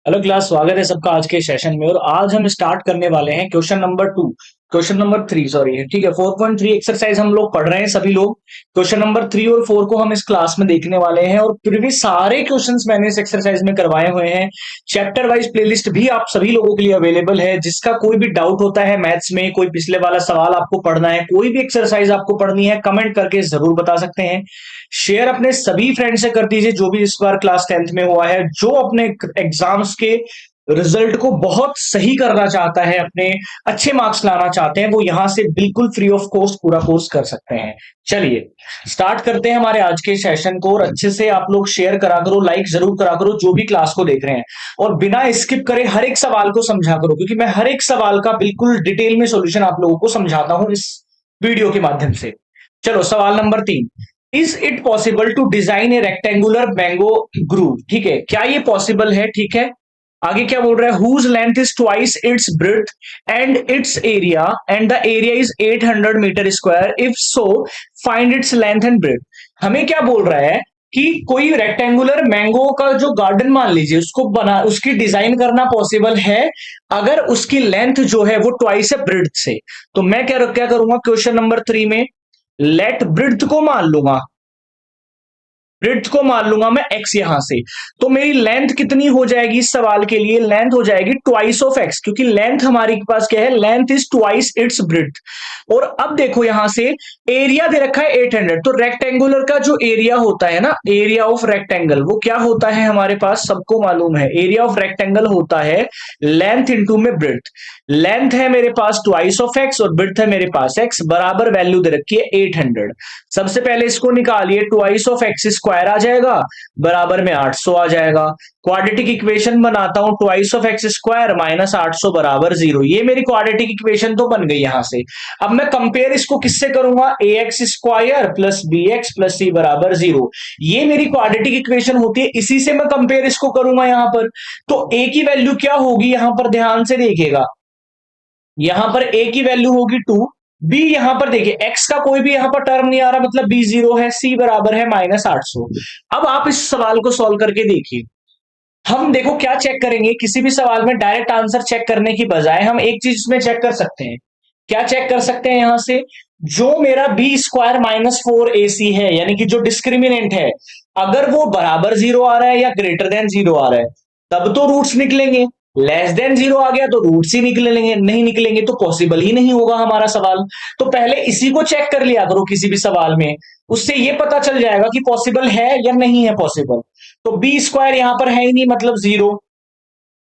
Hello class, स्वागत है सबका आज के सेशन में। और आज हम स्टार्ट करने वाले हैं क्वेश्चन नंबर 3, ठीक है। 4.3 एक्सरसाइज हम लोग पढ़ रहे हैं सभी लोग। क्वेश्चन नंबर 3 और 4 को हम इस क्लास में देखने वाले हैं और फिर भी सारे क्वेश्चंस मैंने इस एक्सरसाइज में करवाए हुए हैं। चैप्टर वाइज प्लेलिस्ट भी आप सभी लोगों के लिए अवेलेबल है। जिसका कोई भी डाउट होता है मैथ्स में, कोई पिछले वाला सवाल आपको पढ़ना है, कोई भी एक्सरसाइज आपको पढ़नी है, कमेंट करके जरूर बता सकते हैं। शेयर अपने सभी फ्रेंड से कर दीजिए जो भी इस बार क्लास 10th में हुआ है, जो अपने एग्जाम्स के रिजल्ट को बहुत सही करना चाहता है, अपने अच्छे मार्क्स लाना चाहते हैं, वो यहां से बिल्कुल फ्री ऑफ कॉस्ट पूरा कोर्स कर सकते हैं। चलिए स्टार्ट करते हैं हमारे आज के सेशन को। और अच्छे से आप लोग शेयर करा करो, लाइक जरूर करा करो जो भी क्लास को देख रहे हैं। और बिना स्किप करे हर एक सवाल को समझा करो, क्योंकि मैं हर एक सवाल का बिल्कुल डिटेल में सॉल्यूशन आप लोगों को समझाता हूं इस वीडियो के माध्यम से। चलो सवाल number 3। Is it possible to design a rectangular mango grove? ठीक है, क्या ये पॉसिबल है? ठीक है, आगे क्या बोल रहा है? Whose length is twice its breadth and its area and the area is 800 metre square, if so find its length and breadth. हमें क्या बोल रहा है कि कोई रेक्टेंगुलर मैंगो का जो गार्डन मान लीजिए, उसको बना, उसकी डिजाइन करना पॉसिबल है अगर उसकी लेंथ जो है वो ट्वाइस है ब्रेड्थ से। तो मैं क्या करूंगा क्वेश्चन नंबर 3 में, लेट ब्रेड्थ को मान लूंगा, ब्रेड्थ को मान लूंगा मैं x यहां से। तो मेरी लेंथ कितनी हो जाएगी इस सवाल के लिए? लेंथ हो जाएगी ट्वाइस ऑफ x, क्योंकि लेंथ हमारे पास क्या है? Length is twice its breadth. और अब देखो यहां से एरिया दे रखा है 800। तो रेक्टेंगुलर का जो एरिया होता है ना, एरिया ऑफ रेक्टेंगल, वो क्या होता है हमारे पास? सबको मालूम है, एरिया ऑफ रेक्टेंगल होता है लेंथ इंटू में ब्रेड्थ। लेंथ है मेरे पास ट्वाइस ऑफ x और ब्रेड्थ है मेरे पास x, बराबर वैल्यू दे रखी है 800। सबसे पहले इसको निकालिए, ट्वाइस ऑफ x स्क्वायर आ जाएगा, बराबर में 800 आ जाएगा। क्वाड्रेटिक इक्वेशन बनाता हूं, twice of x square minus 800 बराबर 0। ये मेरी क्वाड्रेटिक इक्वेशन तो बन गई यहां से। अब मैं कंपेयर इसको किससे करूंगा? ax square plus bx plus c बराबर 0। ये मेरी क्वाड्रेटिक इक्वेशन होती है, इसी से मैं कंपेयर इसको करूंगा यहां पर। तो a की वैल्यू क्या होगी यहां पर? ध्यान से देखिएगा, यहां पर a की वैल्यू होगी 2। b यहां पर देखिए x का कोई भी यहां पर टर्म नहीं आ रहा, मतलब b 0 है, c बराबर है माइनस 800। अब आप इस सवाल को सॉल्व करके देखिए। हम देखो क्या चेक करेंगे, किसी भी सवाल में डायरेक्ट आंसर चेक करने की बजाय हम एक चीज में चेक कर सकते हैं। क्या चेक कर सकते हैं यहां से? जो मेरा बी स्क्वायर माइनस 4ac है, यानी कि जो डिस्क्रिमिनेंट है, अगर वो बराबर 0 आ रहा है या ग्रेटर देन 0 आ रहा है, तब तो रूट्स निकलेंगे। लेस देन 0 आ गया तो रूट्स ही निकलेंगे, नहीं निकलेंगे तो पॉसिबल ही नहीं होगा हमारा सवाल। तो पहले इसी को चेक कर लिया करो किसी भी सवाल में, उससे ये पता चल जाएगा कि पॉसिबल है या नहीं है पॉसिबल। तो बी स्क्वायर यहां पर है ही नहीं, मतलब 0।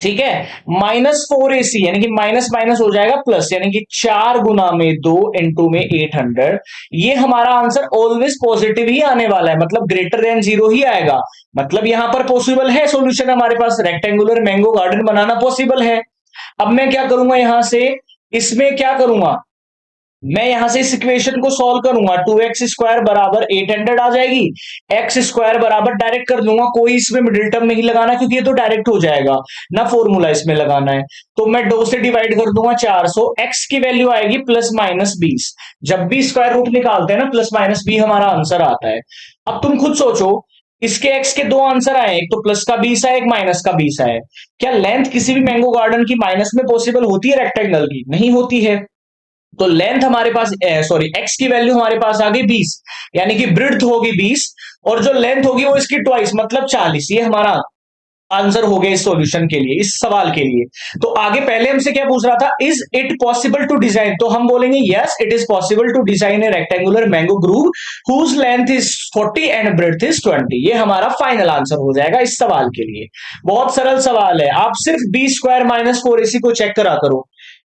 ठीक है, -4ac यानी कि माइनस माइनस हो जाएगा प्लस, यानी कि 4 गुना में 2 इंटू में 800। ये हमारा आंसर ऑलवेज पॉजिटिव ही आने वाला है, मतलब ग्रेटर देन 0 ही आएगा। मतलब यहां पर पॉसिबल है सॉल्यूशन, हमारे पास रेक्टेंगुलर मैंगो गार्डन बनाना पॉसिबल है। अब मैं क्या करूंगा यहां से, इसमें क्या करूंगा मैं, यहां से इस इक्वेशन को सॉल्व करूंगा, 2x स्क्वायर बराबर 800 आ जाएगी। एक्स स्क्वायर बराबर डायरेक्ट कर दूंगा, कोई इसमें मिडिल टर्म नहीं लगाना, क्योंकि ये तो डायरेक्ट हो जाएगा ना, फॉर्मूला इसमें लगाना है। तो मैं 2 से डिवाइड कर दूंगा 400, एक्स की वैल्यू आएगी प्लस माइनस 20। जब भी स्क्वायर रूट निकालते हैं ना, प्लस माइनस बी हमारा आंसर आता है। अब तुम खुद सोचो, इसके एक्स के दो आंसर आए, एक तो प्लस का 20 है, एक माइनस का 20 है। क्या लेंथ किसी भी मैंगो गार्डन की माइनस में पॉसिबल होती है? रेक्टेंगल की नहीं होती है। तो लेंथ हमारे पास, सॉरी, एक्स की वैल्यू हमारे पास आ गई 20, यानी कि ब्रेड्थ होगी 20 और जो लेंथ होगी वो इसकी ट्वाइस, मतलब 40। ये हमारा आंसर हो गया इस सॉल्यूशन के लिए, इस सवाल के लिए। तो आगे पहले हमसे क्या पूछ रहा था? Is it possible to design? तो हम बोलेंगे yes it is possible to design a rectangular mango grove whose length is 40 and breadth is 20। ये हमारा फाइनल आंसर हो जाएगा इस सवाल के लिए। बहुत सरल सवाल है, आप सिर्फ बी स्क्वायर माइनस 4ac को चेक करा करो।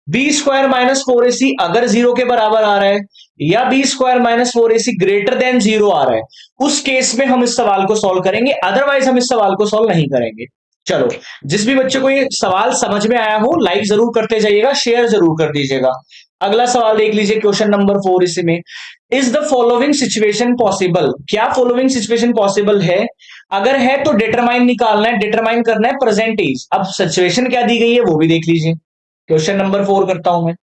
बी स्क्वायर माइनस 4ac अगर 0 के बराबर आ रहा है, या B square minus 4ac greater than 0 आ रहा है, उस केस में हम इस सवाल को सॉल्व करेंगे, अदरवाइज हम इस सवाल को सॉल्व नहीं करेंगे। चलो, जिस भी बच्चे को ये सवाल समझ में आया हो, लाइक जरूर करते जाइएगा, शेयर जरूर कर दीजिएगा। अगला सवाल देख लीजिए, क्वेश्चन नंबर 4 इसी में। Is the following situation possible? क्या फॉलोइंग सिचुएशन पॉसिबल है? अगर है तो डिटरमाइन निकालना है, डिटरमाइन करना है प्रेजेंट एज। अब सिचुएशन क्या दी गई है वो भी देख लीजिए। क्वेश्चन नंबर 4 करता हूं मैं।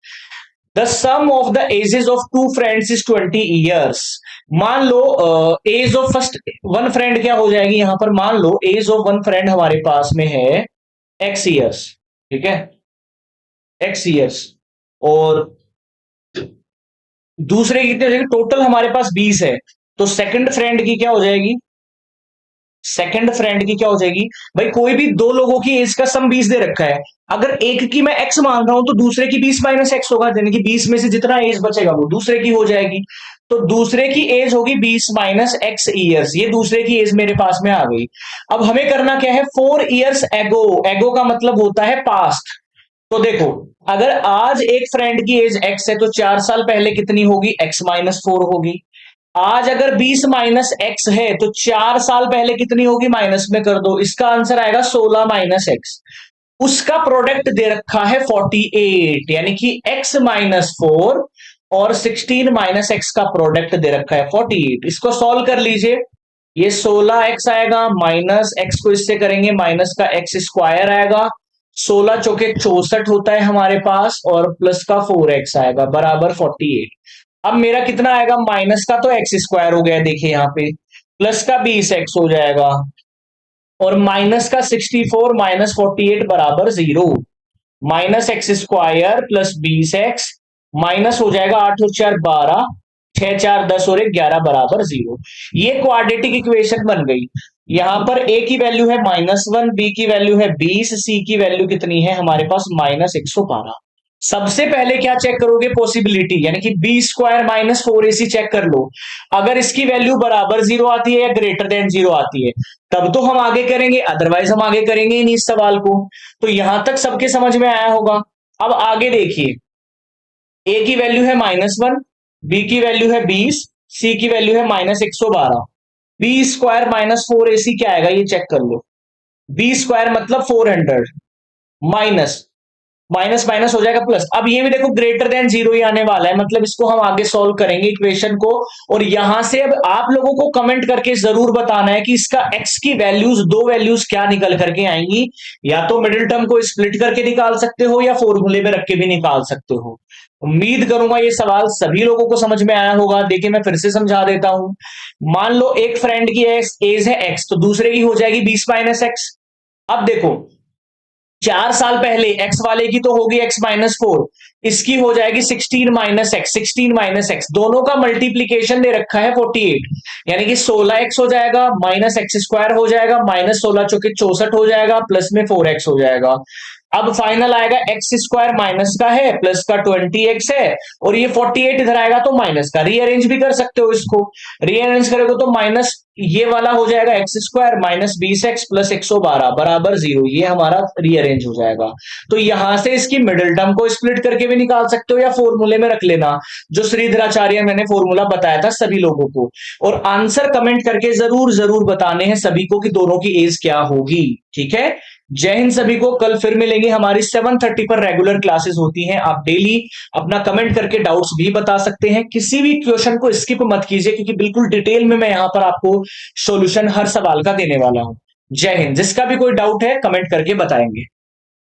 The sum of the ages of two friends is 20 years. मान लो age of first one friend क्या हो जाएगी यहां पर? मान लो एज ऑफ वन फ्रेंड हमारे पास में है एक्स ईयर्स, ठीक है, एक्स ईयर्स। और दूसरे कितने हो जाएंगे, टोटल हमारे पास 20 है, तो सेकंड फ्रेंड की क्या हो जाएगी, सेकंड फ्रेंड की क्या हो जाएगी, भाई कोई भी दो लोगों की एज का सम 20 दे रखा है, अगर एक की मैं एक्स मान रहा हूं तो दूसरे की 20 माइनस एक्स होगा, यानी कि 20 में से जितना एज बचेगा वो दूसरे की हो जाएगी। तो दूसरे की एज होगी 20 माइनस एक्स ईयर्स, ये दूसरे की एज मेरे पास में आ गई। अब हमें करना क्या है, 4 ईयर्स एगो, एगो का मतलब होता है पास्ट। तो देखो, अगर आज एक फ्रेंड की एज एक्स है तो 4 साल पहले कितनी होगी, एक्स माइनस 4 होगी। आज अगर 20 माइनस एक्स है तो 4 साल पहले कितनी होगी, माइनस में कर दो, इसका आंसर आएगा 16 माइनस एक्स। उसका प्रोडक्ट दे रखा है 48, यानी कि x माइनस 4 और 16 माइनस एक्स का प्रोडक्ट दे रखा है 48। इसको सॉल्व कर लीजिए, ये 16x आएगा, माइनस एक्स को इससे करेंगे माइनस का एक्स स्क्वायर आएगा, 16 चौके 64 होता है हमारे पास, और प्लस का 4x आएगा बराबर 48। अब मेरा कितना आएगा, माइनस का तो एक्स स्क्वायर हो गया, देखिए यहाँ पे, प्लस का 20x हो जाएगा, और माइनस का 64 माइनस 48 बराबर 0। Minus x square plus 20x, minus हो जाएगा 8 और 4 12, 6 4 10 और 1 11 बराबर 0। ये क्वाड्रेटिक इक्वेशन बन गई। यहां पर a की वैल्यू है -1, b की वैल्यू है 20, c की वैल्यू कितनी है हमारे पास -112। सबसे पहले क्या चेक करोगे, पॉसिबिलिटी, यानी कि B square minus 4ac check कर लो। अगर इसकी वैल्यू बराबर 0 आती है या ग्रेटर देन 0 आती है तब तो हम आगे करेंगे, अदरवाइज हम आगे करेंगे ही नहीं इस सवाल को। तो यहां तक सबके समझ में आया होगा। अब आगे देखिए, ए की वैल्यू है -1, बी की वैल्यू है 20, सी की वैल्यू है -112। बी स्क्वायर माइनस 4ac क्या आएगा ये चेक कर लो। बी स्क्वायर मतलब 400, माइनस माइनस माइनस हो जाएगा प्लस। अब ये भी देखो ग्रेटर देन 0 ही आने वाला है, मतलब इसको हम आगे सॉल्व करेंगे इक्वेशन को। और यहां से अब आप लोगों को कमेंट करके जरूर बताना है कि इसका x की वैल्यूज, दो वैल्यूज क्या निकल करके आएंगी। या तो मिडिल टर्म को स्प्लिट करके निकाल सकते हो या फॉर्मूले में रख के भी निकाल सकते हो। उम्मीद करूंगा ये सवाल सभी लोगों को समझ में आया होगा। देखिए मैं फिर से समझा देता हूं। मान लो एक फ्रेंड की एज है x, तो दूसरे की हो जाएगी 20 माइनस एक्स। अब देखो, 4 साल पहले एक्स वाले की तो होगी x माइनस 4, इसकी हो जाएगी 16 माइनस एक्स, 16 माइनस एक्स, दोनों का मल्टीप्लीकेशन दे रखा है 48, यानी कि 16x हो जाएगा, माइनस एक्स स्क्वायर हो जाएगा, माइनस 16 चौके 64 हो जाएगा, प्लस में 4x हो जाएगा। अब फाइनल आएगा एक्स स्क्वायर माइनस का है, प्लस का 20x है, और ये 48 इधर आएगा तो माइनस का, रीअरेंज भी कर सकते हो इसको। रीअरेंज करोगे तो माइनस ये वाला हो जाएगा x square minus 20x plus 112 बराबर 0, ये हमारा रीअरेंज हो जाएगा। तो यहां से इसकी मिडिल टर्म को स्प्लिट करके भी निकाल सकते हो या फॉर्मूले में रख लेना, जो श्रीधराचार्य मैंने फॉर्मूला बताया था सभी लोगों को। और आंसर कमेंट करके जरूर जरूर बताने हैं सभी को कि दोनों की एज क्या होगी। ठीक है, जय हिंद सभी को। कल फिर मिलेंगे, हमारी 7:30 पर रेगुलर क्लासेस होती हैं। आप डेली अपना कमेंट करके डाउट्स भी बता सकते हैं, किसी भी क्वेश्चन को स्किप मत कीजिए, क्योंकि बिल्कुल डिटेल में मैं यहां पर आपको सॉल्यूशन हर सवाल का देने वाला हूं। जय हिंद। जिसका भी कोई डाउट है कमेंट करके बताएंगे।